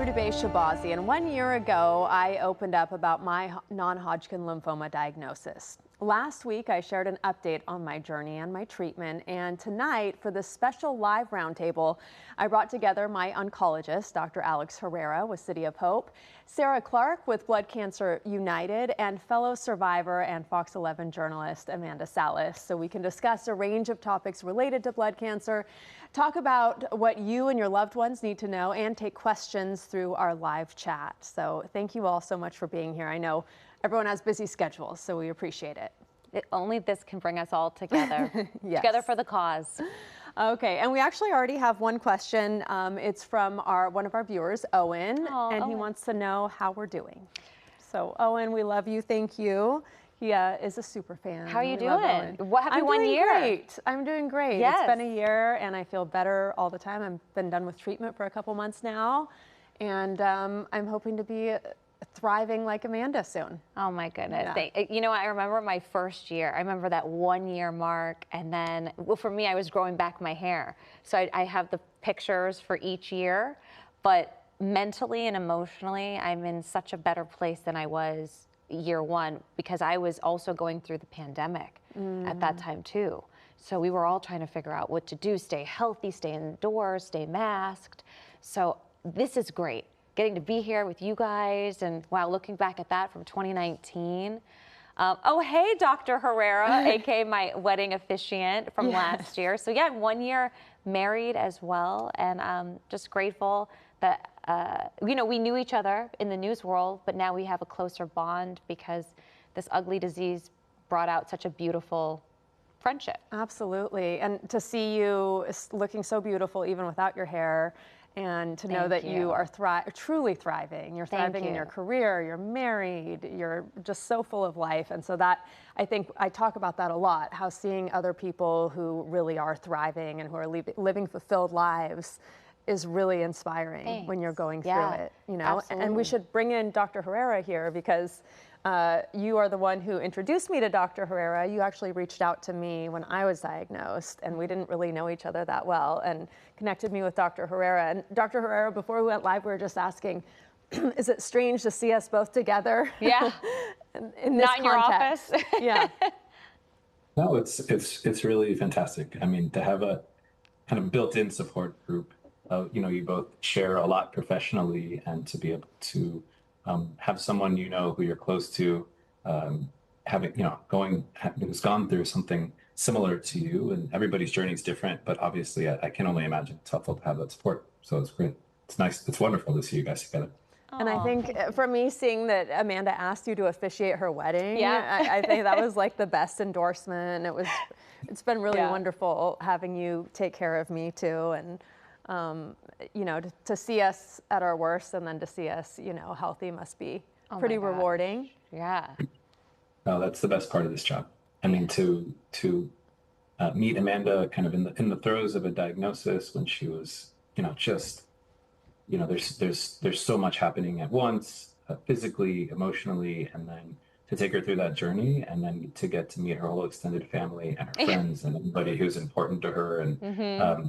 Rudabeh Shahbazi, and 1 year ago, I opened up about my non-Hodgkin lymphoma diagnosis. Last week, I shared an update on my journey and my treatment, and tonight, for this special live roundtable, I brought together my oncologist, Dr. Alex Herrera with City of Hope, Sarah Clark with Blood Cancer United, and fellow survivor and Fox 11 journalist Amanda Salas, so we can discuss a range of topics related to blood cancer, talk about what you and your loved ones need to know, and take questions through our live chat. So thank you all so much for being here. I know everyone has busy schedules, so we appreciate it. Only this can bring us all together, Yes. together for the cause. Okay, and we actually already have one question. It's from one of our viewers, Owen, and he wants to know how we're doing. So Owen, we love you, thank you. He is a super fan. How are you doing? What, happy I'm 1 doing year. Great. I'm doing great. Yes. It's been a year and I feel better all the time. I've been done with treatment for a couple months now, and I'm hoping to be thriving like Amanda soon. Oh my goodness. Yeah. You know, I remember my first year. I remember that 1 year mark, and then, well, for me, I was growing back my hair. So I have the pictures for each year, but mentally and emotionally, I'm in such a better place than I was year one, because I was also going through the pandemic at that time too. So we were all trying to figure out what to do, stay healthy, stay indoors, stay masked. So this is great, getting to be here with you guys, and wow, looking back at that from 2019. Oh, hey, Dr. Herrera, aka my wedding officiant from last year. So yeah, 1 year married as well, and just grateful that you know, we knew each other in the news world, but now we have a closer bond because this ugly disease brought out such a beautiful friendship. Absolutely, and to see you looking so beautiful even without your hair, and to know that you are truly thriving. You're thriving in your career, you're married, you're just so full of life. And so that, I think, I talk about that a lot, how seeing other people who really are thriving and who are living fulfilled lives is really inspiring when you're going through it, you know. Absolutely. And we should bring in Dr. Herrera here because you are the one who introduced me to Dr. Herrera. You actually reached out to me when I was diagnosed, and we didn't really know each other that well, and connected me with Dr. Herrera. And Dr. Herrera, before we went live, we were just asking, is it strange to see us both together? Yeah. in this Not in your office. Yeah. No, it's really fantastic. I mean, to have a kind of built-in support group. You know, you both share a lot professionally, and to be able to have someone you know who you're close to, having, you know, who's gone through something similar to you, and everybody's journey is different, but obviously I can only imagine it's helpful to have that support. So it's great. It's nice. It's wonderful to see you guys together. And I think for me, seeing that Amanda asked you to officiate her wedding, I think that was like the best endorsement. It's been really wonderful having you take care of me too, and you know, to see us at our worst and then to see us, you know, healthy must be pretty rewarding. Yeah. No, that's the best part of this job. I mean, to meet Amanda kind of in the throes of a diagnosis when she was, you know, just, you know, there's so much happening at once, physically, emotionally, and then to take her through that journey, and then to get to meet her whole extended family and her friends and everybody who's important to her, and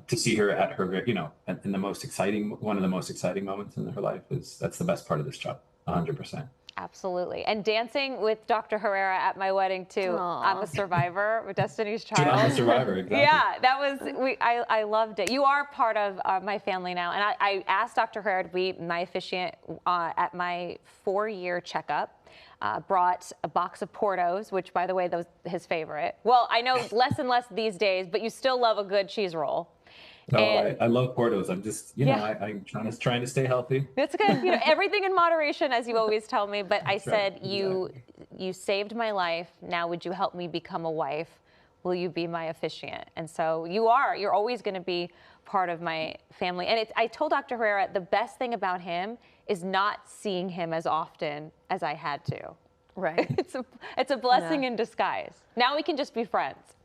to see her at her, you know, in the most exciting, one of the most exciting moments in her life that's the best part of this job, 100%. Absolutely. And dancing with Dr. Herrera at my wedding too. Aww. I'm a survivor with Destiny's Child. I'm a survivor, exactly. Yeah, that was, I loved it. You are part of my family now. And I asked Dr. Herrera to be my officiant at my 4-year checkup. Brought a box of Portos, which, by the way, that was his favorite. Well, I know less and less these days, but you still love a good cheese roll. No, I love Portos. I'm just, you know, I'm trying to stay healthy. That's good. You know, everything in moderation, as you always tell me. But I said, you saved my life. Now, would you help me become a wife? Will you be my officiant? And so you're always going to be part of my family. And I told Dr. Herrera, the best thing about him is not seeing him as often as I had to. Right. It's a blessing in disguise. Now we can just be friends.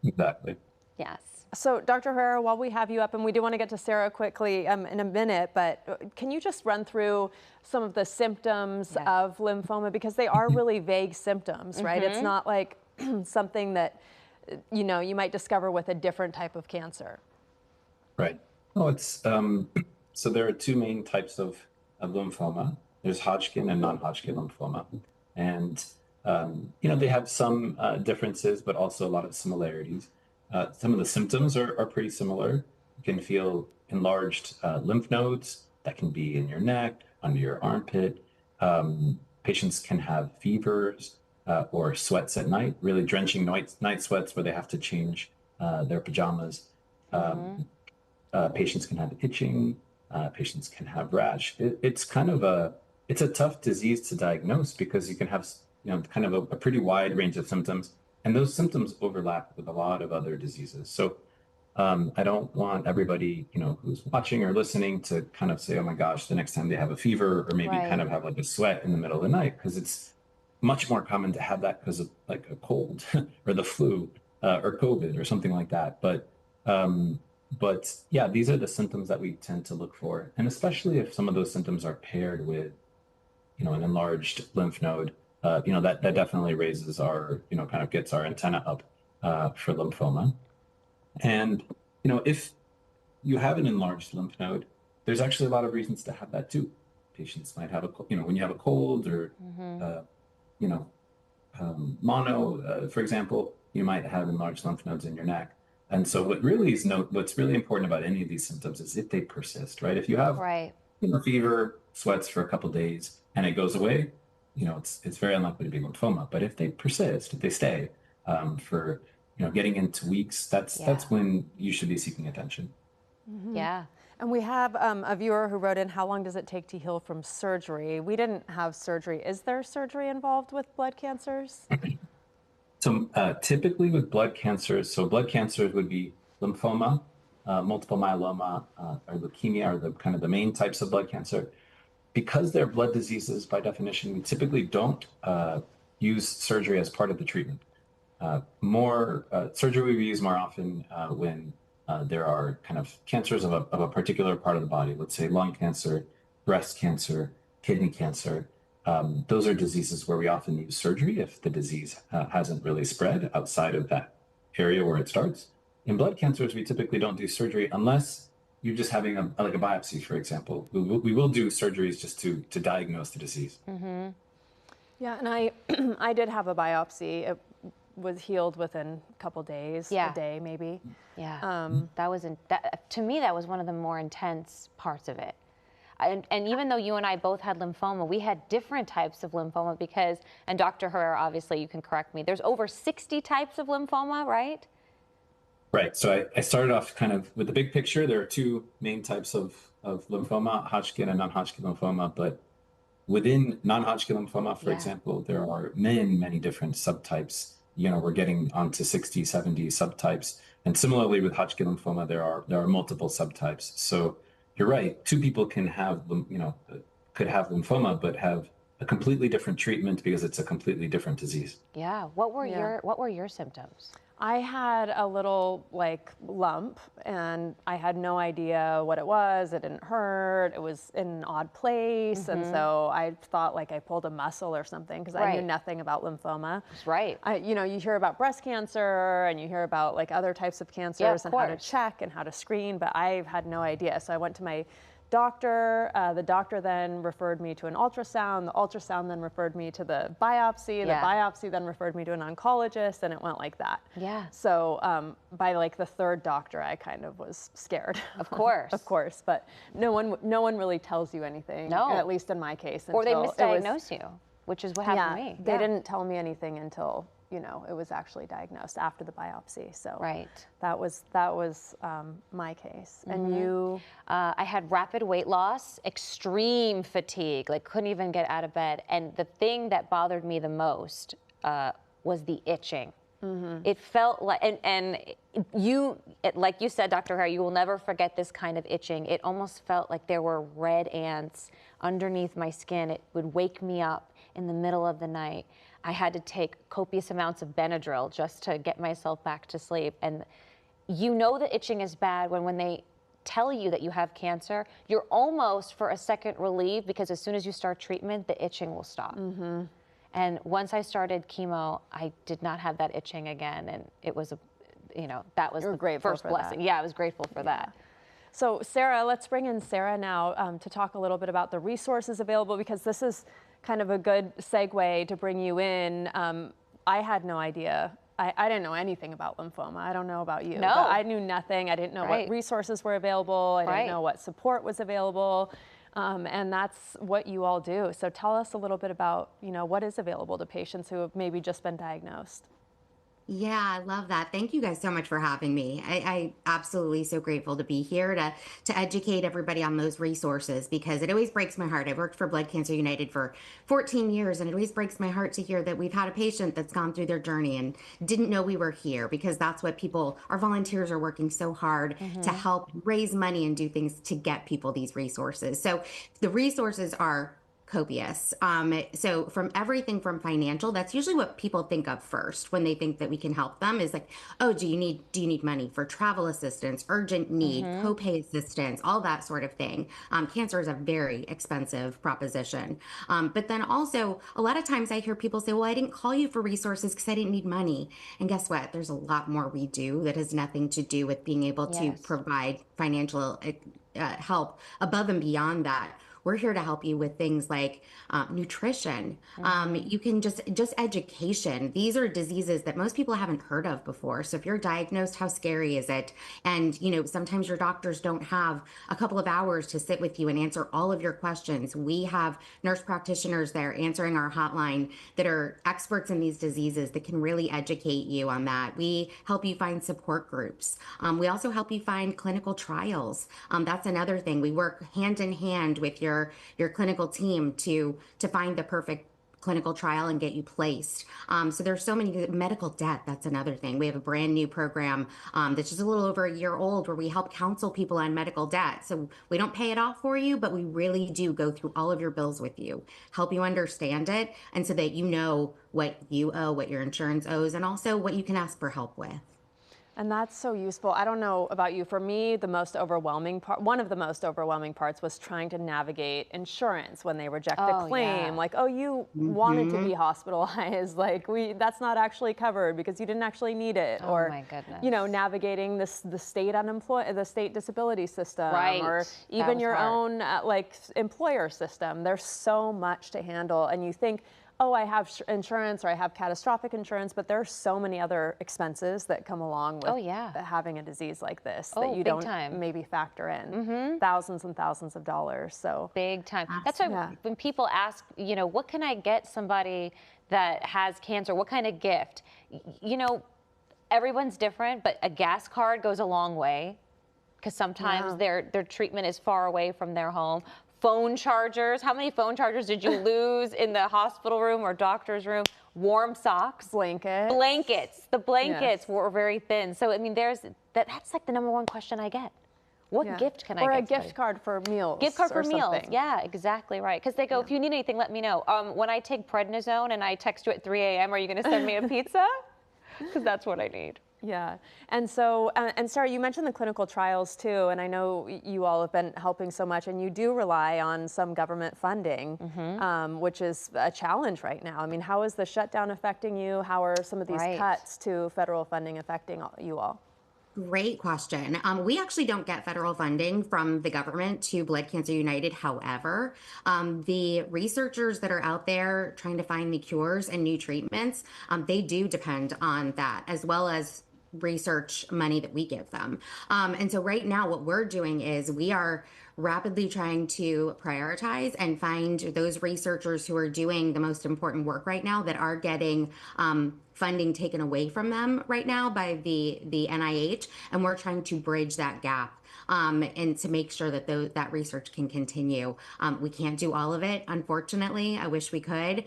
Exactly. Yes. So Dr. Herrera, while we have you up, and we do want to get to Sarah quickly in a minute, but can you just run through some of the symptoms of lymphoma, because they are really vague symptoms, right? It's not like something that, you know, you might discover with a different type of cancer. Right. Oh, it's So there are two main types of lymphoma. There's Hodgkin and non-Hodgkin lymphoma. And, they have some differences, but also a lot of similarities. Some of the symptoms are pretty similar. You can feel enlarged lymph nodes that can be in your neck, under your armpit. Patients can have fevers or sweats at night, really drenching night sweats where they have to change their pajamas. Patients can have itching. Patients can have rash. It's a tough disease to diagnose because you can have kind of a pretty wide range of symptoms, and those symptoms overlap with a lot of other diseases. So I don't want everybody who's watching or listening to kind of say, oh my gosh, the next time they have a fever or maybe kind of have like a sweat in the middle of the night, because it's much more common to have that because of like a cold or the flu or COVID or something like that. But yeah, these are the symptoms that we tend to look for. And especially if some of those symptoms are paired with, an enlarged lymph node, that definitely raises our, kind of gets our antenna up for lymphoma. And, if you have an enlarged lymph node, there's actually a lot of reasons to have that too. Patients might have when you have a cold or, mono, for example, you might have enlarged lymph nodes in your neck. And so what's really important about any of these symptoms is if they persist, right? If you have fever, sweats for a couple of days, and it goes away, it's very unlikely to be lymphoma. But if they persist, if they stay for getting into weeks, that's when you should be seeking attention. Yeah. And we have a viewer who wrote in, how long does it take to heal from surgery? We didn't have surgery. Is there surgery involved with blood cancers? So typically with blood cancers, blood cancers would be lymphoma, multiple myeloma, or leukemia are the kind of the main types of blood cancer. Because they're blood diseases, by definition, we typically don't use surgery as part of the treatment. Surgery we use more often when there are kind of cancers of a particular part of the body, let's say lung cancer, breast cancer, kidney cancer. Those are diseases where we often use surgery if the disease hasn't really spread outside of that area where it starts. In blood cancers, we typically don't do surgery unless you're just having a biopsy, for example. We will do surgeries just to diagnose the disease. Mm-hmm. Yeah, and I did have a biopsy. It was healed within a couple days, a day maybe. Yeah, to me, that was one of the more intense parts of it. And even though you and I both had lymphoma, we had different types of lymphoma because, and Dr. Herrera, obviously you can correct me, there's over 60 types of lymphoma, right? Right, so I started off kind of with the big picture. There are two main types of lymphoma, Hodgkin and non-Hodgkin lymphoma, but within non-Hodgkin lymphoma, for example, there are many different subtypes. We're getting onto 60, 70 subtypes. And similarly with Hodgkin lymphoma, there are multiple subtypes. So you're right. Two people can have, could have lymphoma, but have a completely different treatment because it's a completely different disease. Yeah. What were your symptoms? I had a little lump and I had no idea what it was. It didn't hurt. It was in an odd place. Mm-hmm. And so I thought I pulled a muscle or something because I knew nothing about lymphoma. Right. You hear about breast cancer and you hear about other types of cancers and how to check and how to screen, but I had no idea. So I went to my doctor. The doctor then referred me to an ultrasound. The ultrasound then referred me to the biopsy. The biopsy then referred me to an oncologist, and it went like that. Yeah. So by the third doctor, I kind of was scared. Of course. Of course, but no one really tells you anything. No. At least in my case. Or they misdiagnose you, which is what happened to me. They didn't tell me anything until it was actually diagnosed after the biopsy. So that was my case. Mm-hmm. And you? I had rapid weight loss, extreme fatigue, couldn't even get out of bed. And the thing that bothered me the most was the itching. Mm-hmm. It felt like, and you, like you said, Dr. Herrera, you will never forget this kind of itching. It almost felt like there were red ants underneath my skin. It would wake me up in the middle of the night. I had to take copious amounts of Benadryl just to get myself back to sleep. And the itching is bad when they tell you that you have cancer, you're almost for a second relieved because as soon as you start treatment, the itching will stop. Mm-hmm. And once I started chemo, I did not have that itching again. And it was that was the first blessing. Yeah, I was grateful for that. So Sarah, let's bring in Sarah now to talk a little bit about the resources available, because this is kind of a good segue to bring you in. I had no idea. I didn't know anything about lymphoma. I don't know about you. No. But I knew nothing. I didn't know what resources were available. I didn't know what support was available. And that's what you all do. So tell us a little bit about, what is available to patients who have maybe just been diagnosed. Yeah, I love that. Thank you guys so much for having me. I absolutely so grateful to be here to educate everybody on those resources, because it always breaks my heart. I've worked for Blood Cancer United for 14 years, and it always breaks my heart to hear that we've had a patient that's gone through their journey and didn't know we were here, because that's what our volunteers are working so hard to help raise money and do things to get people these resources. So the resources are copious. So from everything from financial, that's usually what people think of first when they think that we can help them, is like, oh, do you need money for travel assistance, urgent need, copay assistance, all that sort of thing. Cancer is a very expensive proposition. But then also a lot of times I hear people say, well, I didn't call you for resources because I didn't need money. And guess what? There's a lot more we do that has nothing to do with being able to provide financial help above and beyond that. We're here to help you with things like nutrition. You can just education. These are diseases that most people haven't heard of before. So if you're diagnosed, how scary is it? And sometimes your doctors don't have a couple of hours to sit with you and answer all of your questions. We have nurse practitioners there answering our hotline that are experts in these diseases that can really educate you on that. We help you find support groups. We also help you find clinical trials. That's another thing. We work hand in hand with your clinical team to find the perfect clinical trial and get you placed. So there's so many. Medical debt, that's another thing. We have a brand new program that's just a little over a year old, where we help counsel people on medical debt. So we don't pay it off for you, but we really do go through all of your bills with you, help you understand it, and so that you know what you owe, what your insurance owes, and also what you can ask for help with. And that's so useful. I don't know about you. For me, the most overwhelming part, one of the most overwhelming parts, was trying to navigate insurance when they reject a claim. Like, oh, you wanted to be hospitalized. Like, that's not actually covered because you didn't actually need it. Oh, or, my goodness. Navigating the state disability system, or even your own employer system. There's so much to handle, and you think, oh, I have insurance or I have catastrophic insurance, but there are so many other expenses that come along with having a disease like this that you don't maybe factor in. Thousands and thousands of dollars. So big time. That's why when people ask, what can I get somebody that has cancer? What kind of gift? Everyone's different, but a gas card goes a long way, because sometimes their treatment is far away from their home. Phone chargers. How many phone chargers did you lose in the hospital room or doctor's room? Warm socks. Blankets. The blankets were very thin. So, I mean, that's like the number one question I get. What gift can I get? Or a gift card for meals. Gift card for meals. Something. Yeah, exactly right. Because they go, if you need anything, let me know. When I take prednisone and I text you at 3 a.m., are you going to send me a pizza? Because that's what I need. Yeah. And so, and Sarah, you mentioned the clinical trials too, and I know you all have been helping so much, and you do rely on some government funding, which is a challenge right now. I mean, how is the shutdown affecting you? How are some of these cuts to federal funding affecting you all? Great question. We actually don't get federal funding from the government to Blood Cancer United. However, the researchers that are out there trying to find the cures and new treatments, they do depend on that, as well as research money that we give them. And so right now what we're doing is we are rapidly trying to prioritize and find those researchers who are doing the most important work right now that are getting funding taken away from them right now by the NIH, and we're trying to bridge that gap and to make sure that that research can continue. We can't do all of it, unfortunately. I wish we could.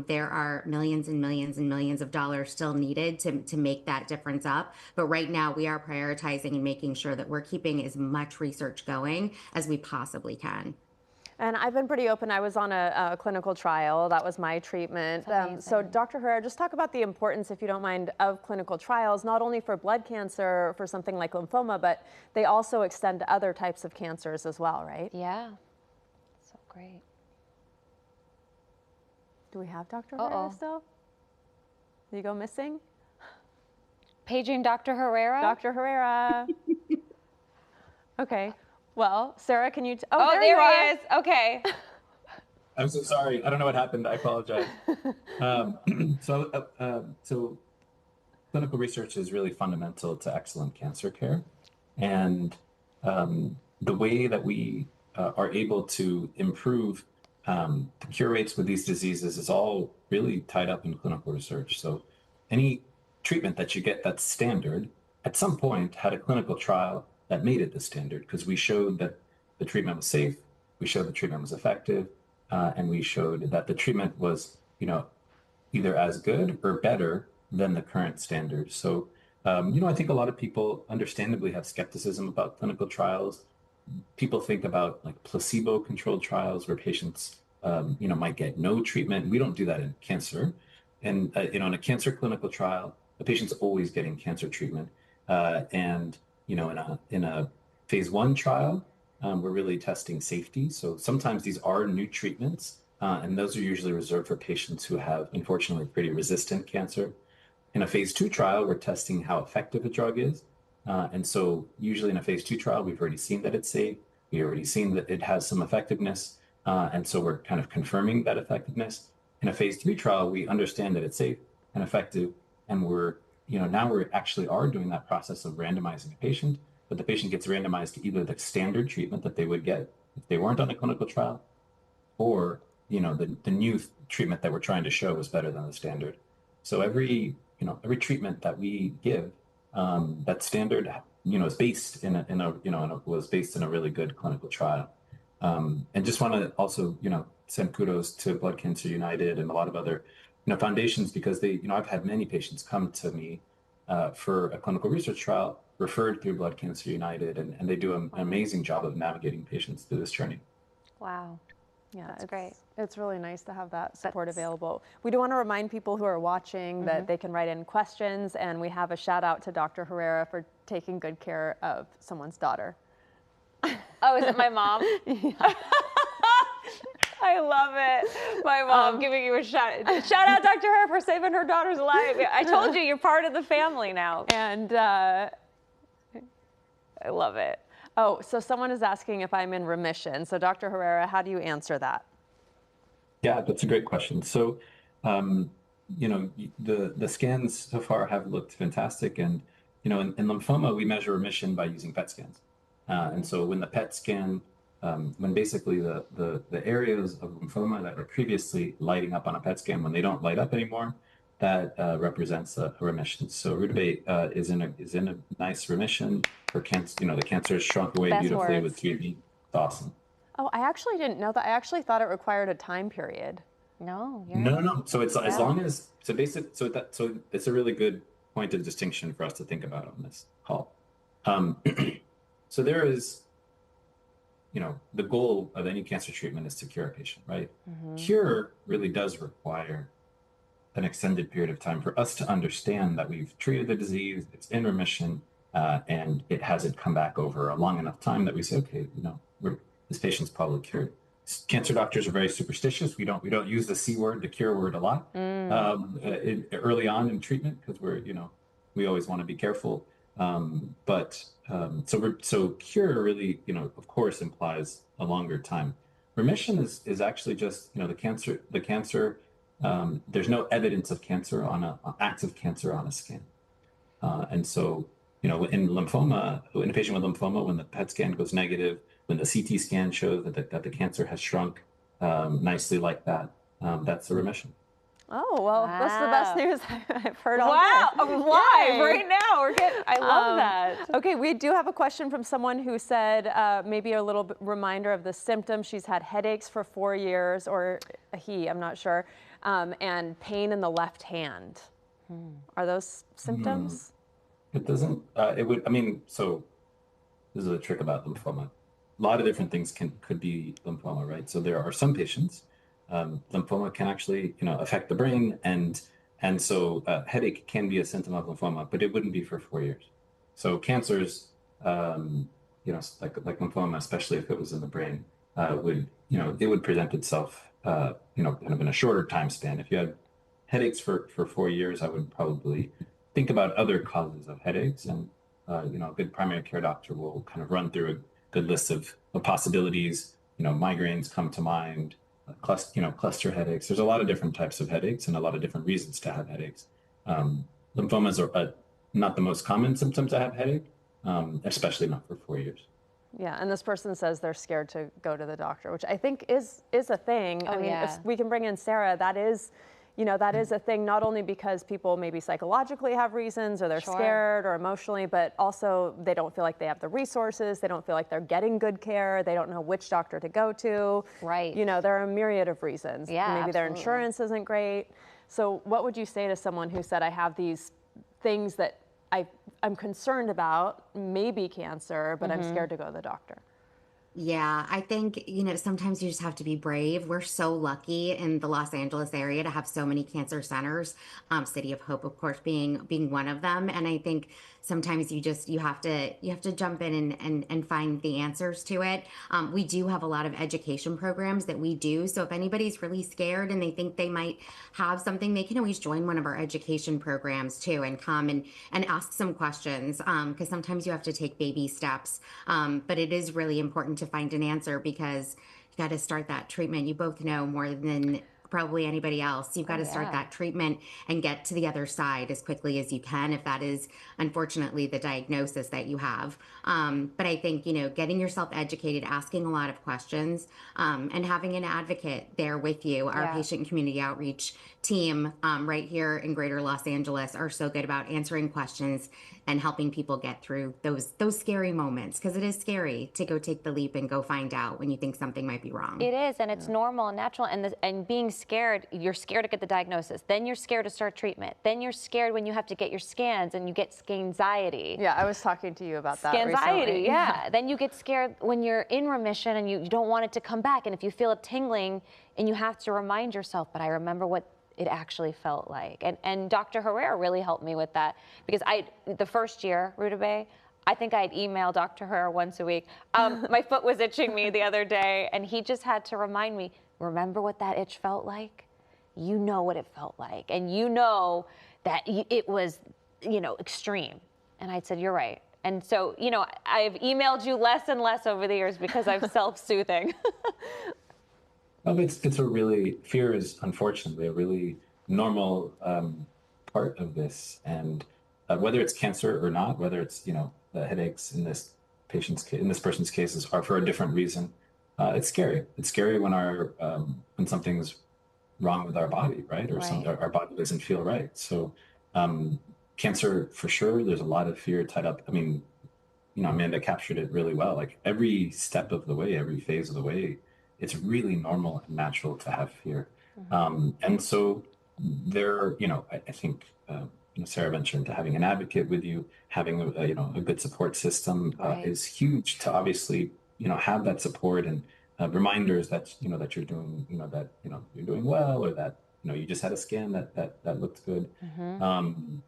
There are millions and millions and millions of dollars still needed to make that difference up. But right now we are prioritizing and making sure that we're keeping as much research going as we possibly can. And I've been pretty open. I was on a clinical trial. That was my treatment. So Dr. Herrera, just talk about the importance, if you don't mind, of clinical trials, not only for blood cancer, for something like lymphoma, but they also extend to other types of cancers as well, right? Yeah. So great. Do we have Dr. Herrera still? Did you go missing? Paging Dr. Herrera? Dr. Herrera. Okay. Well, Sarah, can you? Oh, there there you he are. is. Okay. I'm so sorry. I don't know what happened. I apologize. So clinical research is really fundamental to excellent cancer care. And the way that we are able to improve the cure rates with these diseases is all really tied up in clinical research. So any treatment that you get that's standard at some point had a clinical trial that made it the standard, because we showed that the treatment was safe, we showed the treatment was effective, and we showed that the treatment was, either as good or better than the current standard. So, I think a lot of people understandably have skepticism about clinical trials. People think about like placebo-controlled trials where patients, might get no treatment. We don't do that in cancer. And, in a cancer clinical trial, the patient's always getting cancer treatment. And, in a phase 1 trial, we're really testing safety. So sometimes these are new treatments, and those are usually reserved for patients who have, unfortunately, pretty resistant cancer. In a phase 2 trial, we're testing how effective a drug is. And so usually in a phase 2 trial, we've already seen that it's safe. We've already seen that it has some effectiveness. And so we're kind of confirming that effectiveness. In a phase 3 trial, we understand that it's safe and effective. And now we're actually are doing that process of randomizing a patient, but the patient gets randomized to either the standard treatment that they would get if they weren't on a clinical trial, or the new treatment that we're trying to show is better than the standard. So every treatment that we give, that standard is based was based in a really good clinical trial. And just want to also send kudos to Blood Cancer United and a lot of other foundations, because they I've had many patients come to me for a clinical research trial referred through Blood Cancer United, and they do an amazing job of navigating patients through this journey. Wow. Yeah, That's great. It's really nice to have that support available. We do want to remind people who are watching that they can write in questions, and we have a shout out to Dr. Herrera for taking good care of someone's daughter. Oh, is it my mom? I love it. My mom giving you a shout out, Dr. Herrera, for saving her daughter's life. I told you, you're part of the family now. And I love it. oh, so someone is asking if I'm in remission. So Dr. Herrera, how do you answer that? Yeah, that's a great question. So, the scans so far have looked fantastic, and in lymphoma we measure remission by using PET scans, and so when the PET scan, when basically the areas of lymphoma that were previously lighting up on a PET scan, when they don't light up anymore, that represents a remission. So Rudabeh is in a nice remission. Her cancer, the cancer has shrunk away Best beautifully words. with treatment. It's awesome. Oh, I actually didn't know that. I actually thought it required a time period. No, No. So it's as long as so it's a really good point of distinction for us to think about on this call. So there is, the goal of any cancer treatment is to cure a patient, right? Cure really does require an extended period of time for us to understand that we've treated the disease, it's in remission, and it hasn't come back over a long enough time that we say, okay, this patient's probably cured. Cancer doctors are very superstitious. We don't use the C word, the cure word, a lot early on in treatment, because we always want to be careful. So cure really, of course, implies a longer time. Remission is actually just the cancer. There's no evidence of cancer active cancer on a scan, and so in lymphoma, in a patient with lymphoma, when the PET scan goes negative, when the CT scan shows that the cancer has shrunk nicely like that, that's a remission. Oh, well, that's the best news I've heard all Wow, day. I'm live Yay. right now. I love that. Okay, we do have a question from someone who said maybe a little reminder of the symptoms. She's had headaches for 4 years, or I'm not sure, and pain in the left hand. Are those symptoms? It doesn't, so this is a trick about lymphoma. A lot of different things could be lymphoma, right? So there are some patients, lymphoma can actually, affect the brain, and so headache can be a symptom of lymphoma, but it wouldn't be for 4 years. So cancers, like lymphoma, especially if it was in the brain, it would present itself, kind of in a shorter time span. If you had headaches for 4 years, I would probably think about other causes of headaches, and a good primary care doctor will kind of run through a good list of possibilities. Migraines come to mind, cluster headaches. There's a lot of different types of headaches and a lot of different reasons to have headaches. Lymphomas are not the most common symptom to have headache, especially not for 4 years. Yeah, and this person says they're scared to go to the doctor, which I think is a thing. Oh, I mean, yeah. if we can bring in Sarah, that is a thing, not only because people maybe psychologically have reasons or they're Sure. scared or emotionally, but also they don't feel like they have the resources. They don't feel like they're getting good care. They don't know which doctor to go to. Right. There are a myriad of reasons. Yeah, Maybe their absolutely. insurance isn't great. So what would you say to someone who said, I have these things that I'm concerned about, maybe cancer, but I'm scared to go to the doctor? Yeah, I think, sometimes you just have to be brave. We're so lucky in the Los Angeles area to have so many cancer centers, City of Hope, of course, being one of them. And I think sometimes you have to jump in and find the answers to it. We do have a lot of education programs that we do. So if anybody's really scared and they think they might have something, they can always join one of our education programs too and come and ask some questions, because sometimes you have to take baby steps. But it is really important to find an answer, because you got to start that treatment. You both know more than probably anybody else. You've got to start yeah. that treatment and get to the other side as quickly as you can, if that is unfortunately the diagnosis that you have. But I think, getting yourself educated, asking a lot of questions, and having an advocate there with you. Our Yeah. patient community outreach team right here in Greater Los Angeles are so good about answering questions and helping people get through those scary moments, because it is scary to go take the leap and go find out when you think something might be wrong. It is, and it's normal and natural. And being scared, you're scared to get the diagnosis. Then you're scared to start treatment. Then you're scared when you have to get your scans and you get anxiety. Yeah, I was talking to you about that Anxiety, recently. yeah. Then you get scared when you're in remission and you don't want it to come back. And if you feel it tingling, and you have to remind yourself, but I remember what it actually felt like. And Dr. Herrera really helped me with that, because the first year, Rudabeh, I think I'd email Dr. Herrera once a week. My foot was itching me the other day, and he just had to remind me, remember what that itch felt like? You know what it felt like, and you know that it was, extreme. And I said, you're right. And so, I've emailed you less and less over the years because I'm self-soothing. Well, fear is unfortunately a really normal part of this. And whether it's cancer or not, whether it's, the headaches in this person's cases are for a different reason. It's scary. It's scary when when something's wrong with our body, right? Or Right. our body doesn't feel right. So cancer, for sure, there's a lot of fear tied up. I mean, Amanda captured it really well. Like every step of the way, every phase of the way, it's really normal and natural to have fear. And so I think, Sarah mentioned having an advocate with you, having a good support system Right. is huge to obviously, have that support and reminders that, that you're doing, you're doing well, or that, you just had a scan that looked good.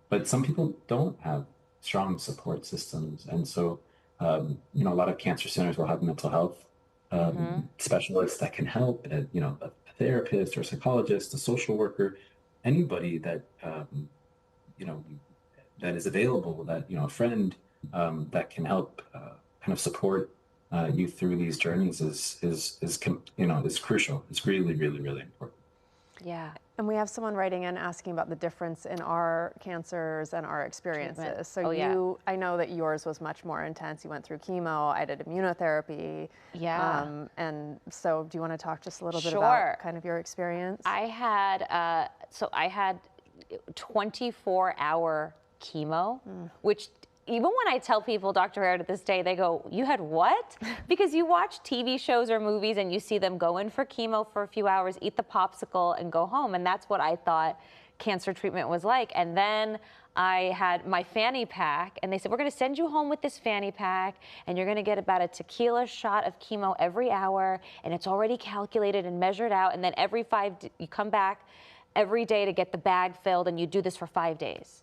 But some people don't have strong support systems. And so, a lot of cancer centers will have mental health specialists that can help, a therapist or a psychologist, a social worker, anybody that, that is available, that, a friend that can help kind of support you through these journeys is crucial. It's really, really, really important. Yeah. And we have someone writing in asking about the difference in our cancers and our experiences. Treatment. So Yeah. I know that yours was much more intense. You went through chemo, I did immunotherapy. Yeah. And so do you want to talk just a little bit Sure. about kind of your experience? I had 24-hour chemo, which even when I tell people, Dr. Herrera, to this day, they go, you had what? Because you watch TV shows or movies and you see them go in for chemo for a few hours, eat the popsicle, and go home. And that's what I thought cancer treatment was like. And then I had my fanny pack, and they said, we're going to send you home with this fanny pack, and you're going to get about a tequila shot of chemo every hour, and it's already calculated and measured out. And then you come back every day to get the bag filled, and you do this for 5 days.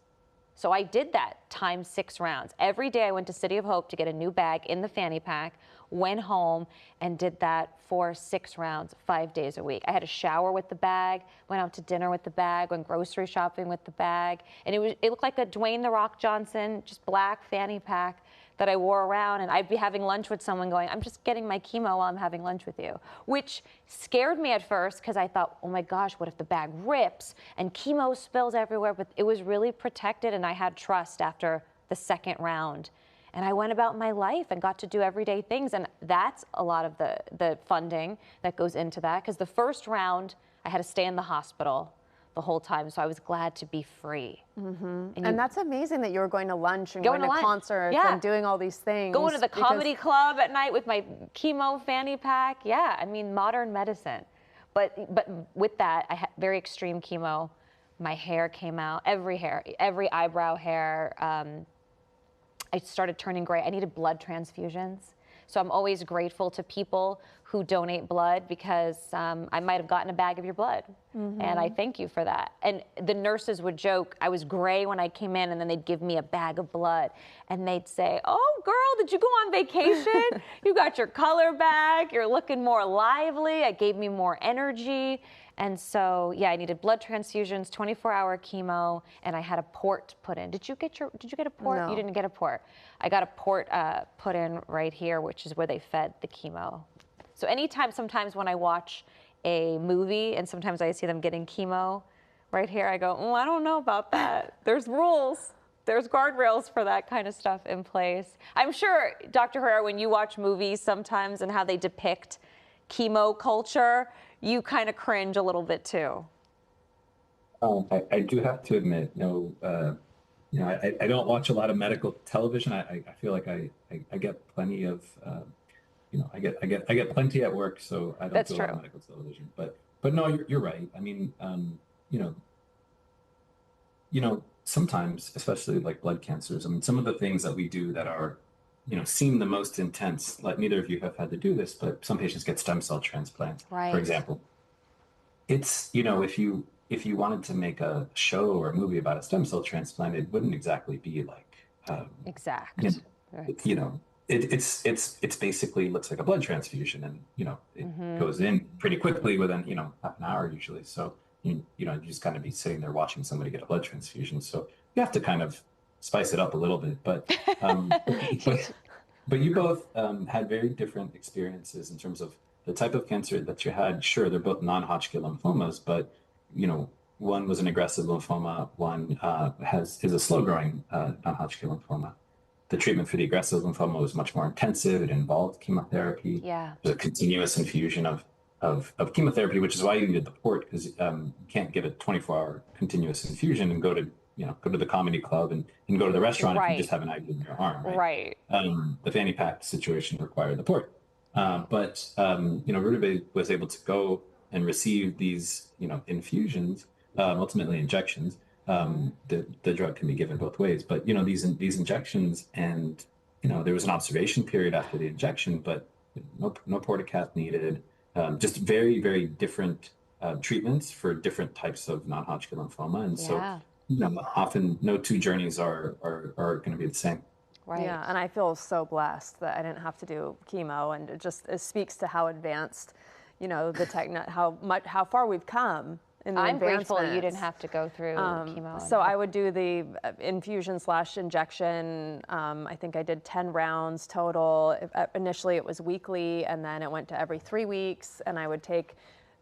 So I did that times 6 rounds. Every day I went to City of Hope to get a new bag in the fanny pack, went home and did that for 6 rounds, 5 days a week. I had a shower with the bag, went out to dinner with the bag, went grocery shopping with the bag. And it looked like a Dwayne "The Rock" Johnson, just black fanny pack that I wore around, and I'd be having lunch with someone going, I'm just getting my chemo while I'm having lunch with you, which scared me at first because I thought, oh my gosh, what if the bag rips and chemo spills everywhere? But it was really protected, and I had trust after the second round. And I went about my life and got to do everyday things. And that's a lot of the funding that goes into that. Because the first round, I had to stay in the hospital the whole time. So I was glad to be free. And that's amazing that you were going to lunch and going to concerts and doing all these things. Going to the comedy club at night with my chemo fanny pack. Yeah, I mean, modern medicine. But with that, I had very extreme chemo. My hair came out, every eyebrow hair. I started turning gray. I needed blood transfusions. So I'm always grateful to people who donate blood because I might have gotten a bag of your blood. And I thank you for that. And the nurses would joke, I was gray when I came in, and then they'd give me a bag of blood. And they'd say, oh, girl, did you go on vacation? You got your color back. You're looking more lively. It gave me more energy. And so, yeah, I needed blood transfusions, 24-hour chemo, and I had a port put in. Did you get a port? No. You didn't get a port. I got a port put in right here, which is where they fed the chemo. So sometimes when I watch a movie and sometimes I see them getting chemo right here, I go, oh, I don't know about that. There's rules. There's guardrails for that kind of stuff in place. I'm sure, Dr. Herrera, when you watch movies sometimes and how they depict chemo culture, you kind of cringe a little bit too. I do have to admit, I don't watch a lot of medical television. I feel like I get plenty of, I get plenty at work, so I don't do a lot of medical television. But no, you're right. I mean, sometimes, especially like blood cancers, I mean, some of the things that we do that are, seem the most intense, like neither of you have had to do this, but some patients get stem cell transplants, for example. It's, if you wanted to make a show or a movie about a stem cell transplant, it wouldn't exactly be like, it's basically looks like a blood transfusion, and, it goes in pretty quickly within, half an hour usually. So, you just kind of be sitting there watching somebody get a blood transfusion. So you have to kind of spice it up a little bit, but you both had very different experiences in terms of the type of cancer that you had. Sure, they're both non-Hodgkin lymphomas, but one was an aggressive lymphoma, one is a slow-growing non-Hodgkin lymphoma. The treatment for the aggressive lymphoma was much more intensive. It involved chemotherapy. Yeah, it was a continuous infusion of chemotherapy, which is why you needed the port, because you can't give a 24-hour continuous infusion and go to the comedy club and go to the restaurant if you just have an IV in your arm. Right. The fanny pack situation required the port. But Rudabeh was able to go and receive these, infusions, ultimately injections. The drug can be given both ways, but these injections, and there was an observation period after the injection, but no portacath needed. Just very, very different treatments for different types of non-Hodgkin lymphoma, and so often no two journeys are going to be the same. Right. Yeah, and I feel so blessed that I didn't have to do chemo, and it speaks to how advanced, how far we've come in the I'm grateful you didn't have to go through chemo. So I would do the infusion/injection. I think I did 10 rounds total. Initially it was weekly, and then it went to every 3 weeks, and I would take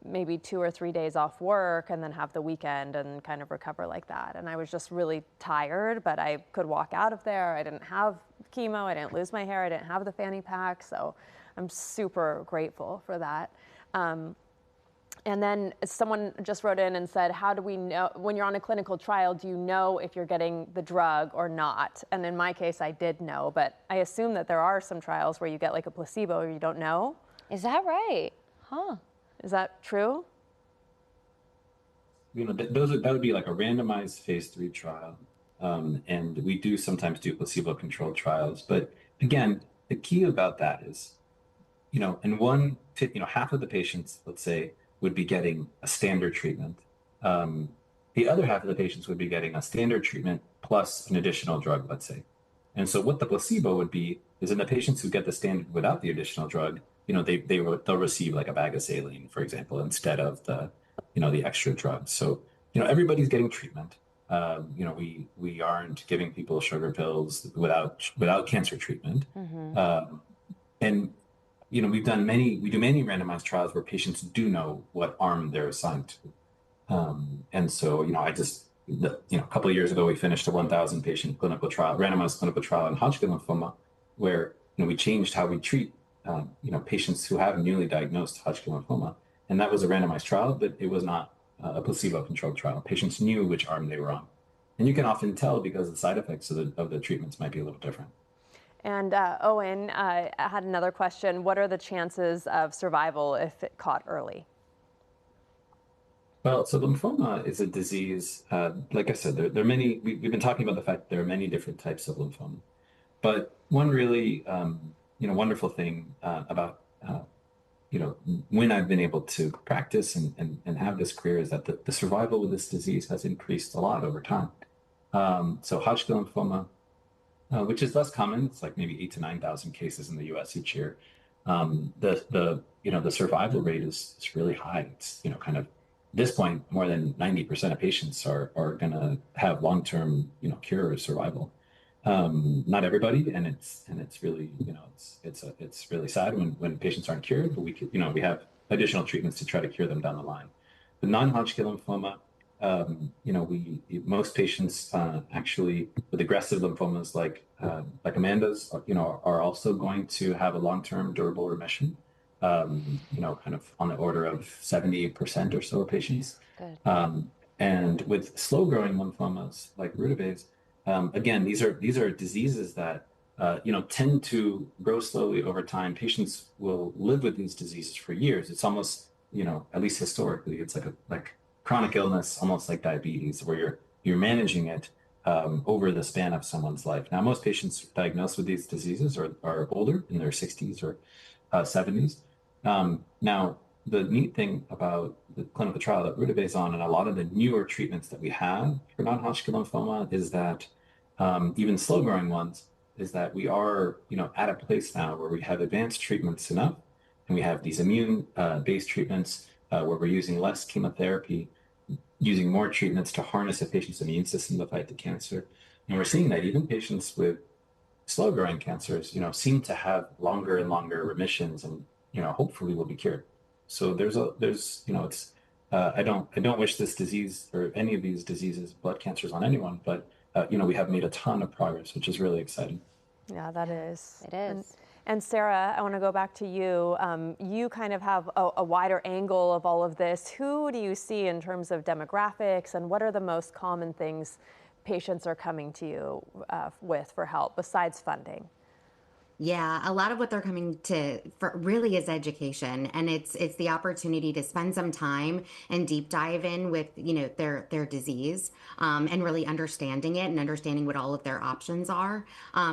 maybe 2 or 3 days off work and then have the weekend and kind of recover like that. And I was just really tired, but I could walk out of there. I didn't have chemo. I didn't lose my hair. I didn't have the fanny pack. So I'm super grateful for that. And then someone just wrote in and said, how do we know, when you're on a clinical trial, do you know if you're getting the drug or not? And in my case, I did know, but I assume that there are some trials where you get like a placebo or you don't know. Is that right? Huh. Is that true? That would be like a randomized phase 3 trial. And we do sometimes do placebo-controlled trials. But again, the key about that is, half of the patients, let's say, would be getting a standard treatment. The other half of the patients would be getting a standard treatment plus an additional drug, let's say. And so what the placebo would be is in the patients who get the standard without the additional drug, they'll receive like a bag of saline, for example, instead of the extra drug. So, everybody's getting treatment. we aren't giving people sugar pills without cancer treatment. And we do many randomized trials where patients do know what arm they're assigned to. And so, a couple of years ago, we finished a 1,000 patient randomized clinical trial in Hodgkin lymphoma, where we changed how we treat patients who have newly diagnosed Hodgkin lymphoma, and that was a randomized trial, but it was not a placebo-controlled trial. Patients knew which arm they were on, and you can often tell because the side effects of the treatments might be a little different. And Owen, I had another question. What are the chances of survival if it caught early? Well, so lymphoma is a disease, like I said, there are many, we've been talking about the fact that there are many different types of lymphoma. But one really, wonderful thing about, when I've been able to practice and have this career is that the survival with this disease has increased a lot over time. So Hodgkin lymphoma, which is less common, it's like maybe 8,000 to 9,000 cases in the U.S. each year. The survival rate is really high. It's kind of at this point more than 90% of patients are going to have long-term cure or survival. Not everybody, and it's really it's really sad when patients aren't cured, but we have additional treatments to try to cure them down the line. The non-Hodgkin lymphoma, most patients actually with aggressive lymphomas like Amanda's, are also going to have a long-term durable remission. Kind of on the order of 70% or so of patients. Good. And with slow-growing lymphomas like Rudabeh's, again, these are diseases that tend to grow slowly over time. Patients will live with these diseases for years. It's almost, at least historically, it's like chronic illness, almost like diabetes, where you're managing it over the span of someone's life. Now, most patients diagnosed with these diseases are older, in their 60s or 70s. Now, the neat thing about the clinical trial that Rudabeh's on and a lot of the newer treatments that we have for non-Hodgkin lymphoma is that even slow-growing ones is that we are, at a place now where we have advanced treatments enough, and we have these immune-based treatments where we're using less chemotherapy, using more treatments to harness a patient's immune system to fight the cancer. And we're seeing that even patients with slow-growing cancers, seem to have longer and longer remissions, and hopefully will be cured. So I don't wish this disease or any of these diseases, blood cancers, on anyone, but we have made a ton of progress, which is really exciting. Yeah, that is. It is. And Sarah, I want to go back to you. You kind of have a wider angle of all of this. Who do you see in terms of demographics, and what are the most common things patients are coming to you with for help besides funding? Yeah, a lot of what they're coming to for really is education, and it's the opportunity to spend some time and deep dive in with their disease, and really understanding it and understanding what all of their options are.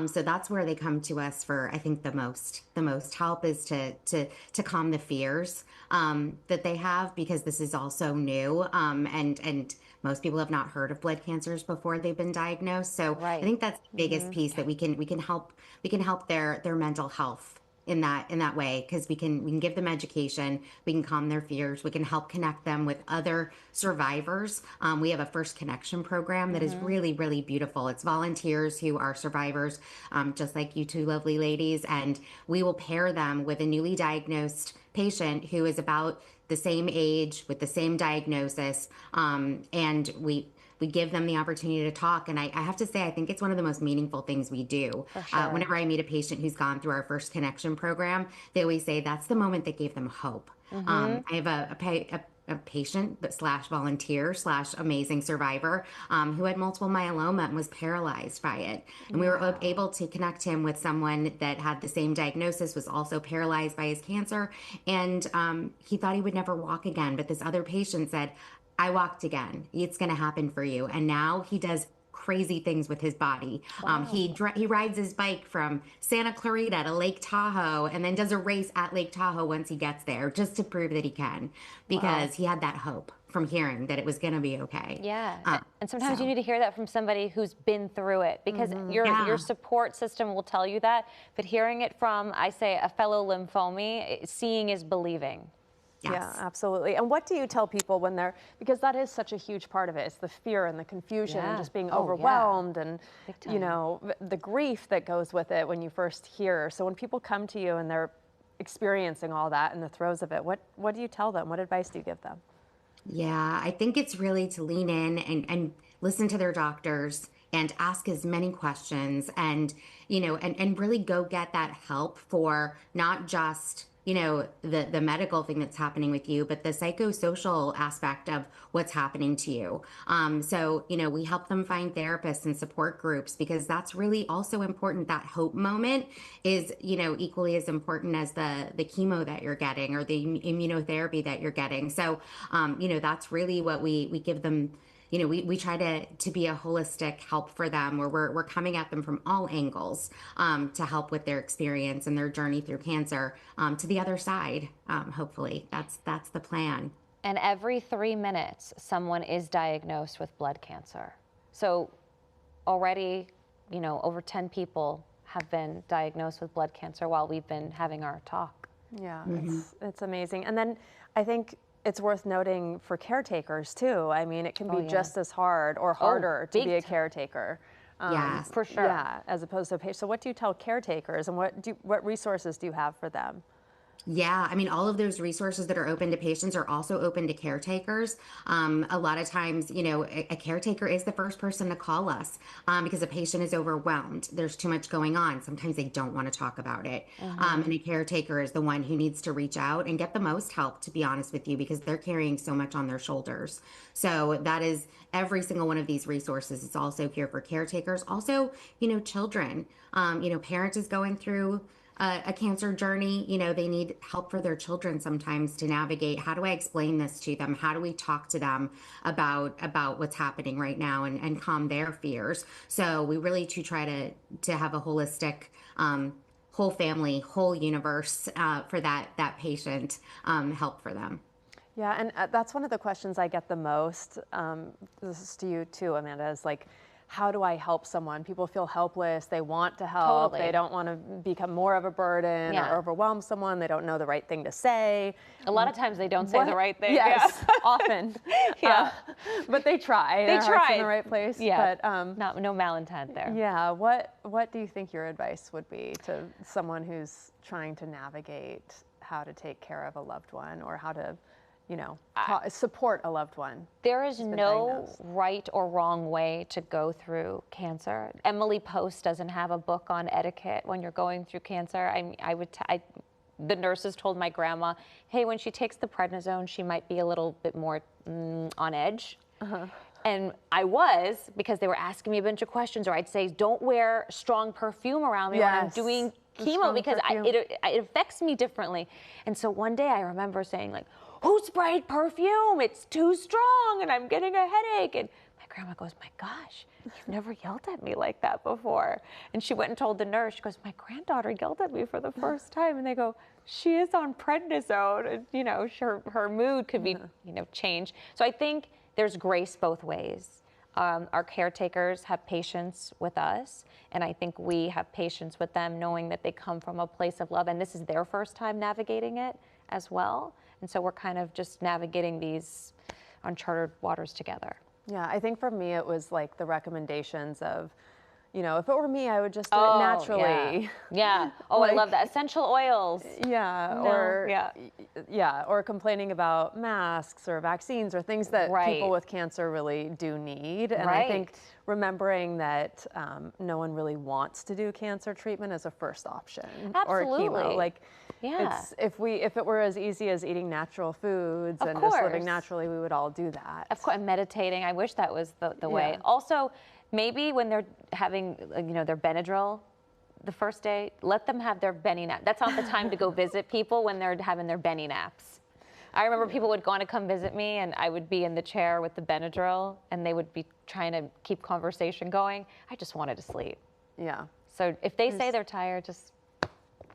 So that's where they come to us for. I think the most help is to calm the fears that they have, because this is also new, and most people have not heard of blood cancers before they've been diagnosed. So Right. I think that's the biggest piece, that we can help their mental health in that way, because we can give them education, we can calm their fears, we can help connect them with other survivors. We have a First Connection program that is really, really beautiful. It's volunteers who are survivors, just like you two lovely ladies, and we will pair them with a newly diagnosed patient who is about the same age with the same diagnosis, and we give them the opportunity to talk. And I have to say, I think it's one of the most meaningful things we do. For sure. Whenever I meet a patient who's gone through our First Connection program, they always say that's the moment that gave them hope. I have a patient slash volunteer slash amazing survivor who had multiple myeloma and was paralyzed by it. And we were able to connect him with someone that had the same diagnosis, was also paralyzed by his cancer. And he thought he would never walk again. But this other patient said, I walked again. It's going to happen for you. And now he does crazy things with his body. Wow. He rides his bike from Santa Clarita to Lake Tahoe, and then does a race at Lake Tahoe once he gets there, just to prove that he can, because he had that hope from hearing that it was going to be okay. Yeah. And sometimes you need to hear that from somebody who's been through it, because your support system will tell you that. But hearing it from, I say, a fellow lymphome, seeing is believing. Yes. Yeah, absolutely. And what do you tell people when they're, because that is such a huge part of it, it's the fear and the confusion and just being overwhelmed and, you know, the grief that goes with it when you first hear. So when people come to you and they're experiencing all that in the throes of it, what do you tell them? What advice do you give them? Yeah, I think it's really to lean in and listen to their doctors and ask as many questions and, and really go get that help for not just, the medical thing that's happening with you, but the psychosocial aspect of what's happening to you. So, we help them find therapists and support groups because that's really also important. That hope moment is, equally as important as the chemo that you're getting or the immunotherapy that you're getting. So, that's really what we give them. We try to be a holistic help for them where we're coming at them from all angles to help with their experience and their journey through cancer to the other side. Hopefully that's the plan. And every 3 minutes, someone is diagnosed with blood cancer. So already, over 10 people have been diagnosed with blood cancer while we've been having our talk. Yeah, it's amazing. And then I think it's worth noting for caretakers too. I mean, it can be just as hard or harder to be a caretaker. Yes, for sure. Yeah, as opposed to a patient. So what do you tell caretakers and what resources do you have for them? Yeah, I mean, all of those resources that are open to patients are also open to caretakers. A lot of times, a caretaker is the first person to call us because a patient is overwhelmed. There's too much going on. Sometimes they don't want to talk about it. And a caretaker is the one who needs to reach out and get the most help, to be honest with you, because they're carrying so much on their shoulders. So that is every single one of these resources. It's also here for caretakers. Also, children. Parent is going through a cancer journey. They need help for their children sometimes to navigate. How do I explain this to them? How do we talk to them about what's happening right now and calm their fears? So we really do try to have a holistic, whole family, whole universe for that patient, help for them. Yeah, and that's one of the questions I get the most. This is to you too, Amanda, is like, how do I help someone? People feel helpless. They want to help. Totally. They don't want to become more of a burden or overwhelm someone. They don't know the right thing to say. A lot of times they don't say the right thing. Yes, often. But they try. They Their try. heart's in the right place. Yeah, but no malintent there. yeah. What do you think your advice would be to someone who's trying to navigate how to take care of a loved one or how to, support a loved one? There is no right or wrong way to go through cancer. Emily Post doesn't have a book on etiquette when you're going through cancer. The nurses told my grandma, hey, when she takes the prednisone, she might be a little bit more on edge. And I was, because they were asking me a bunch of questions, or I'd say, don't wear strong perfume around me when I'm doing chemo because it affects me differently. And so one day I remember saying, like, who sprayed perfume? It's too strong and I'm getting a headache. And my grandma goes, my gosh, you've never yelled at me like that before. And she went and told the nurse, she goes, my granddaughter yelled at me for the first time. And they go, she is on prednisone. And, her mood could be, changed. So I think there's grace both ways. Our caretakers have patience with us, and I think we have patience with them, knowing that they come from a place of love, and this is their first time navigating it as well. And so we're kind of just navigating these uncharted waters together. Yeah, I think for me it was like the recommendations of, if it were me, I would just do it naturally. Yeah. Oh, I love that. Essential oils. Yeah. Or complaining about masks or vaccines or things that people with cancer really do need. And I think remembering that no one really wants to do cancer treatment as a first option. Absolutely. Or chemo. Like, if it were as easy as eating natural foods and just living naturally, we would all do that. Of course, meditating. I wish that was the way. Also, maybe when they're having, their Benadryl the first day, let them have their Benny nap. That's not the time to go visit people when they're having their Benny naps. I remember people would want to come visit me and I would be in the chair with the Benadryl and they would be trying to keep conversation going. I just wanted to sleep. Yeah. So if they say they're tired,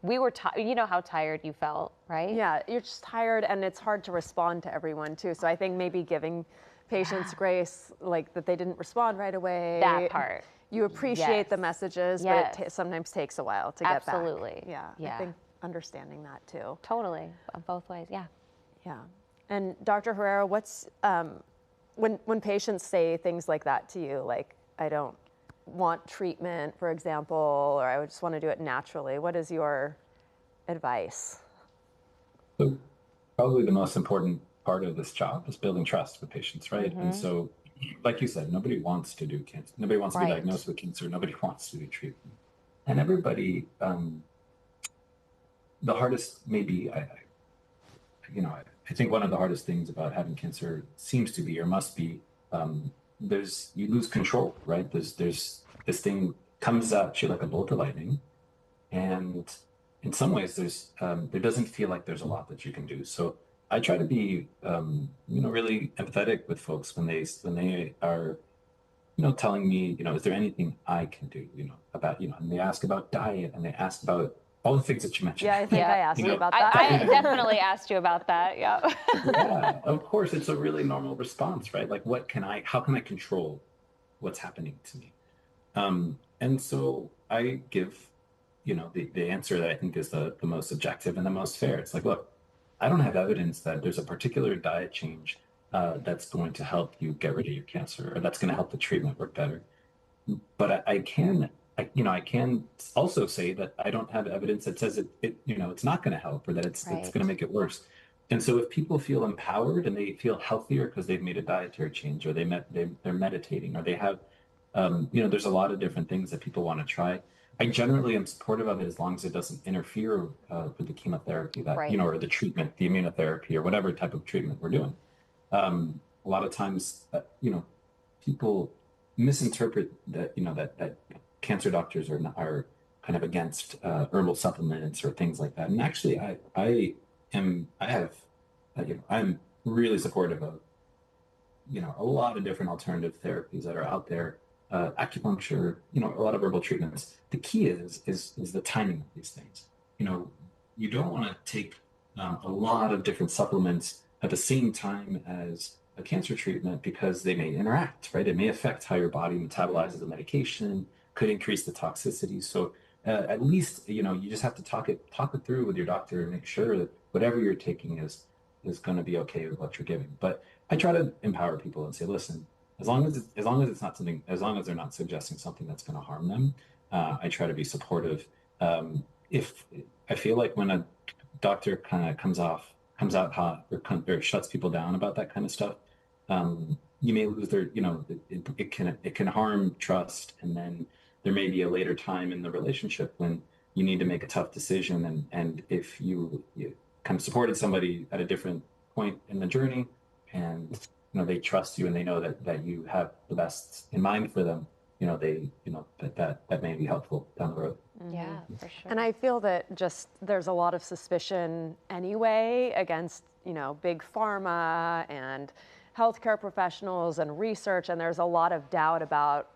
we were tired. You know how tired you felt, right? Yeah, you're just tired and it's hard to respond to everyone too. So I think maybe giving patients grace, like that they didn't respond right away. That part. You appreciate the messages, but it sometimes takes a while to get back. Absolutely. Yeah, I think understanding that too. Totally, both ways, yeah. Yeah. And Dr. Herrera, what's, when patients say things like that to you, like, I don't want treatment, for example, or I just want to do it naturally, what is your advice? So probably the most important part of this job is building trust with patients, right? And so, like you said, nobody wants to do cancer. Nobody wants to be diagnosed with cancer. Nobody wants to do treatment. And everybody, the hardest maybe, I think one of the hardest things about having cancer seems to be or must be, you lose control, right? There's this thing comes at you like a bolt of lightning, and in some ways there doesn't feel like there's a lot that you can do. So I try to be really empathetic with folks when they are telling me, is there anything I can do, about, and they ask about diet and they ask about all the things that you mentioned. Yeah, I think I asked you about that. I definitely asked you about that. Yeah. Yeah, of course, it's a really normal response, right? Like, how can I control what's happening to me? And so I give, the answer that I think is the most objective and the most fair. It's like, look, I don't have evidence that there's a particular diet change that's going to help you get rid of your cancer or that's going to help the treatment work better. But I can also say that I don't have evidence that says it's not going to help or that it's going to make it worse. And so if people feel empowered and they feel healthier because they've made a dietary change or they're meditating or they have, there's a lot of different things that people want to try. I generally am supportive of it as long as it doesn't interfere with the chemotherapy or the treatment, the immunotherapy or whatever type of treatment we're doing. A lot of times, people misinterpret that that cancer doctors are kind of against herbal supplements or things like that. And actually, I'm really supportive of a lot of different alternative therapies that are out there, acupuncture, a lot of herbal treatments. The key is the timing of these things. You don't want to take a lot of different supplements at the same time as a cancer treatment because they may interact, right? It may affect how your body metabolizes the medication, could increase the toxicity. So at least, you just have to talk it through with your doctor and make sure that whatever you're taking is going to be okay with what you're giving. But I try to empower people and say, listen, as long as they're not suggesting something that's going to harm them, I try to be supportive. If I feel like when a doctor kind of comes out hot or shuts people down about that kind of stuff, you may lose their, it can harm trust. And then there may be a later time in the relationship when you need to make a tough decision. And if you kind of supported somebody at a different point in the journey and, they trust you and they know that you have the best in mind for them, that may be helpful down the road. Yeah, for sure. And I feel that just there's a lot of suspicion anyway against, big pharma and healthcare professionals and research. And there's a lot of doubt about,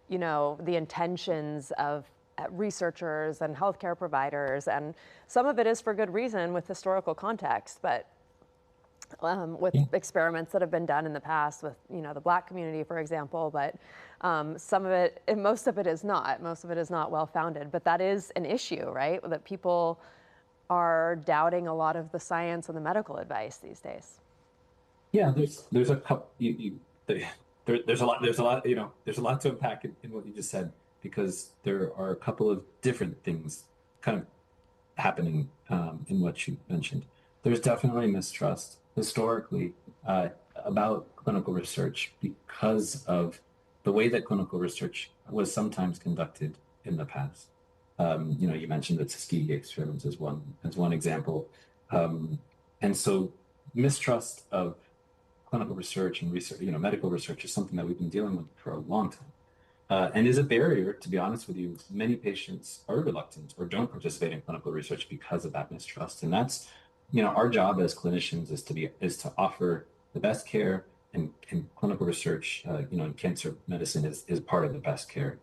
the intentions of researchers and healthcare providers. And some of it is for good reason with historical context, but with experiments that have been done in the past with, the Black community, for example, but most of it is not well-founded, but that is an issue, right? That people are doubting a lot of the science and the medical advice these days. Yeah, there's a couple, there's a lot to unpack in what you just said, because there are a couple of different things kind of happening in what you mentioned. There's definitely mistrust historically about clinical research because of the way that clinical research was sometimes conducted in the past. You mentioned the Tuskegee experiments as one example. And so mistrust of clinical research and research, medical research is something that we've been dealing with for a long time. And is a barrier, to be honest with you. Many patients are reluctant or don't participate in clinical research because of that mistrust. And that's, our job as clinicians is to offer the best care, and clinical research, in cancer medicine is part of the best care.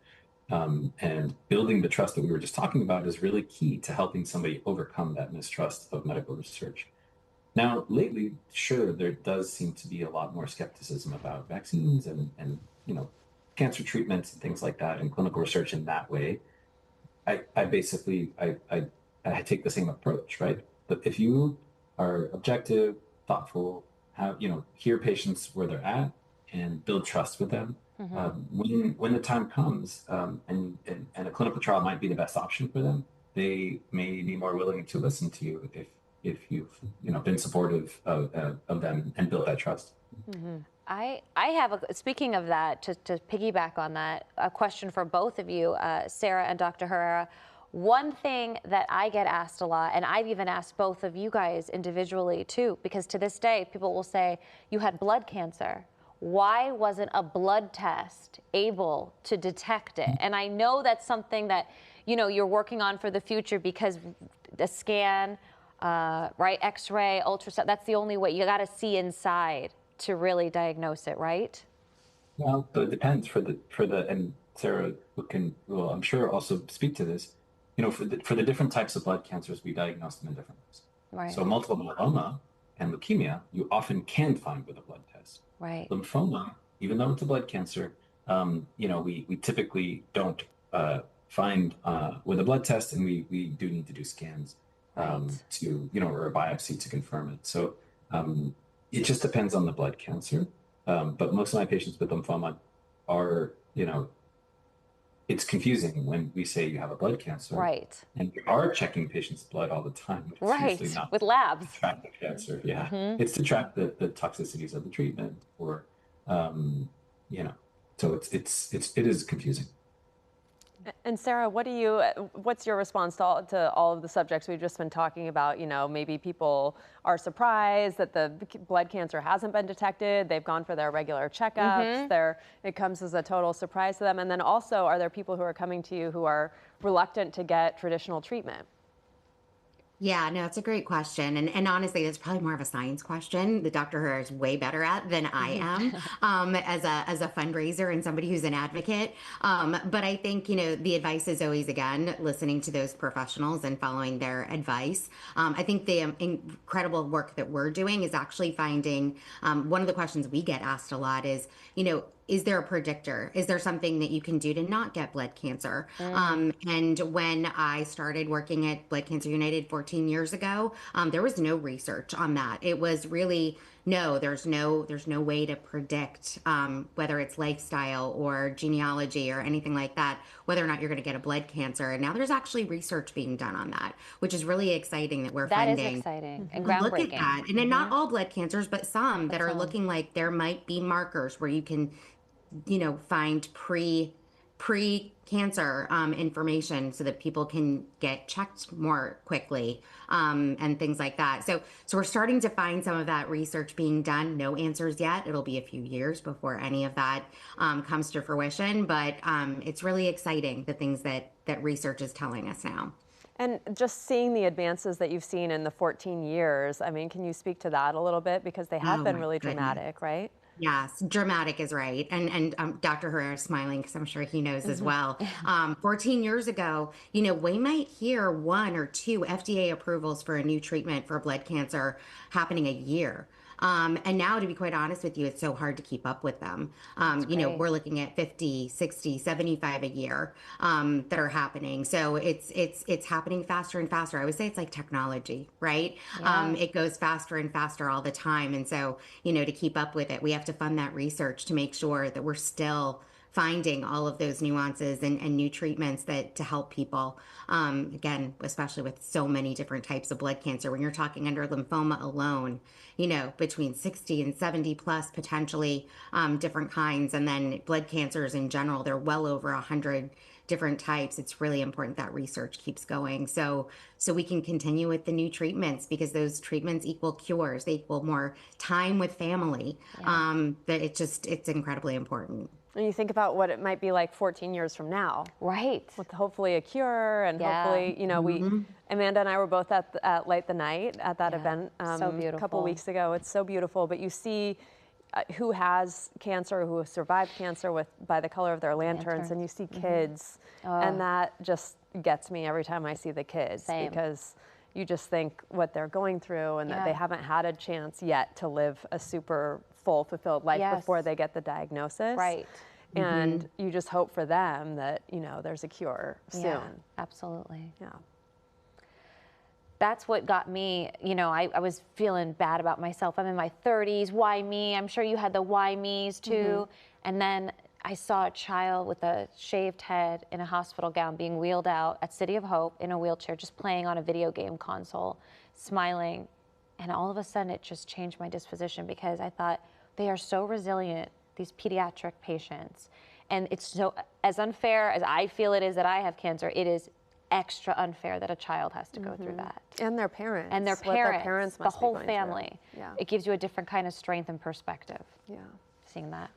And building the trust that we were just talking about is really key to helping somebody overcome that mistrust of medical research. Now, lately, sure, there does seem to be a lot more skepticism about vaccines and cancer treatments and things like that, and clinical research in that way. I basically take the same approach, right? But if you are objective, thoughtful, hear patients where they're at and build trust with them. When the time comes, and a clinical trial might be the best option for them, they may be more willing to listen to you if you've been supportive of them and built that trust. I have speaking of that, to piggyback on that, a question for both of you, Sarah and Dr. Herrera. One thing that I get asked a lot, and I've even asked both of you guys individually too, because to this day people will say, you had blood cancer. Why wasn't a blood test able to detect it? And I know that's something that you're working on for the future, because the scan, right, X-ray, ultrasound, that's the only way. You got to see inside to really diagnose it, right? Well, it depends and Sarah will I'm sure also speak to this. For the different types of blood cancers, we diagnose them in different ways. Right. So multiple myeloma and leukemia, you often can find with a blood test. Right. Lymphoma, even though it's a blood cancer, we typically don't find with a blood test, and we do need to do scans or a biopsy to confirm it. So it just depends on the blood cancer. But most of my patients with lymphoma are, it's confusing when we say you have a blood cancer. Right. And we are checking patients' blood all the time. Right. With labs. To track the cancer. Yeah. It's to track the toxicities of the treatment, or, so it is confusing. And Sarah, what's your response to all of the subjects we've just been talking about? Maybe people are surprised that the blood cancer hasn't been detected. They've gone for their regular checkups. It comes as a total surprise to them. And then also, are there people who are coming to you who are reluctant to get traditional treatment? Yeah, no, it's a great question. And honestly, it's probably more of a science question that Dr. Herrera is way better at than I am as a fundraiser and somebody who's an advocate. But I think, the advice is always, again, listening to those professionals and following their advice. I think the incredible work that we're doing is actually finding, one of the questions we get asked a lot is there a predictor? Is there something that you can do to not get blood cancer? And when I started working at Blood Cancer United 14 years ago, there was no research on that. It was really, there's no way to predict whether it's lifestyle or genealogy or anything like that, whether or not you're going to get a blood cancer. And now there's actually research being done on that, which is really exciting that we're finding. That is exciting and groundbreaking. Look at that. And then not all blood cancers, but some that are looking like there might be markers where you can find pre-cancer information so that people can get checked more quickly and things like that. So we're starting to find some of that research being done. No answers yet. It'll be a few years before any of that comes to fruition. But it's really exciting, the things that research is telling us now. And just seeing the advances that you've seen in the 14 years, I mean, can you speak to that a little bit? Because they have been really dramatic, right? Yes, dramatic is right. And Dr. Herrera is smiling because I'm sure he knows as well. 14 years ago, we might hear 1 or 2 FDA approvals for a new treatment for blood cancer happening a year. And now, to be quite honest with you, it's so hard to keep up with them. We're looking at 50, 60, 75 a year that are happening. So it's happening faster and faster. I would say it's like technology, right? Yeah. It goes faster and faster all the time. And so, to keep up with it, we have to fund that research to make sure that we're still finding all of those nuances and new treatments to help people. Again, especially with so many different types of blood cancer. When you're talking under lymphoma alone, between 60 and 70 plus potentially different kinds. And then blood cancers in general, they're well over 100 different types. It's really important that research keeps going. So we can continue with the new treatments, because those treatments equal cures. They equal more time with family. That it's incredibly important. And you think about what it might be like 14 years from now. Right. With hopefully a cure, and hopefully, Amanda and I were both at Light the Night at that event so beautiful. a couple weeks ago. It's so beautiful, but you see who has cancer, who has survived cancer by the color of their lanterns, and you see kids, and that just gets me every time I see the kids. Same. Because you just think what they're going through, and that they haven't had a chance yet to live a super full, fulfilled life before they get the diagnosis. Right. And you just hope for them that, there's a cure soon. Yeah, absolutely. Yeah. that's what got me, you know, I was feeling bad about myself. I'm in my 30s, why me? I'm sure you had the why me's too. And then I saw a child with a shaved head in a hospital gown being wheeled out at City of Hope in a wheelchair, just playing on a video game console, smiling. And all of a sudden it just changed my disposition, because I thought, they are so resilient, these pediatric patients. And it's so, as unfair as I feel it is that I have cancer, it is extra unfair that a child has to go through that. And their parents. And their what their parents, the must be whole going family. through. Yeah. It gives you a different kind of strength and perspective, Yeah. seeing that.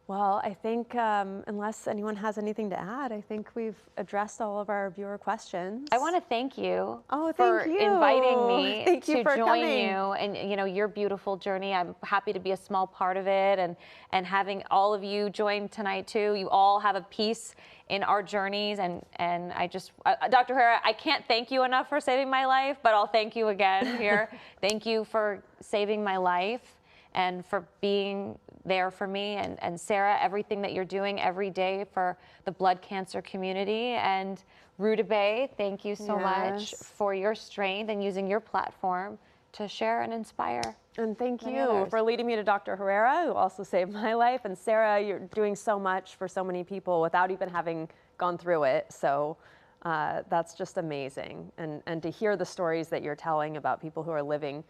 Well, I think unless anyone has anything to add, I think we've addressed all of our viewer questions. I want to thank you for inviting me Thank you to for join coming. you, and you know, your beautiful journey. I'm happy to be a small part of it, and having all of you join tonight too. You all have a piece in our journeys, and I just, Dr. Herrera, I can't thank you enough for saving my life, but I'll thank you again here. Thank you for saving my life and for being there for me, and Sarah, everything that you're doing every day for the blood cancer community. And Rudabeh, thank you so much for your strength and using your platform to share and inspire. And thank you others. for leading me to Dr. Herrera, who also saved my life. And Sarah, you're doing so much for so many people without even having gone through it. So that's just amazing. And to hear the stories that you're telling about people who are living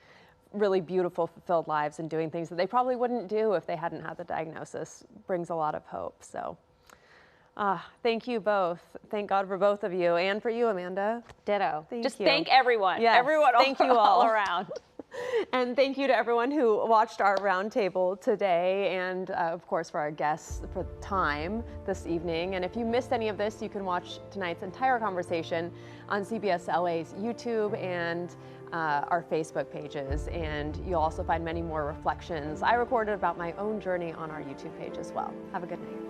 really beautiful, fulfilled lives and doing things that they probably wouldn't do if they hadn't had the diagnosis brings a lot of hope. So thank you both. Thank God for both of you, and for you, Amanda. Ditto. Thank Just you. thank everyone. Yes, Everyone thank you all all. around. And thank you to everyone who watched our roundtable today, and of course for our guests for the time this evening. And if you missed any of this, you can watch tonight's entire conversation on CBS LA's YouTube and our Facebook pages. And you'll also find many more reflections I recorded about my own journey on our YouTube page as well. Have a good night.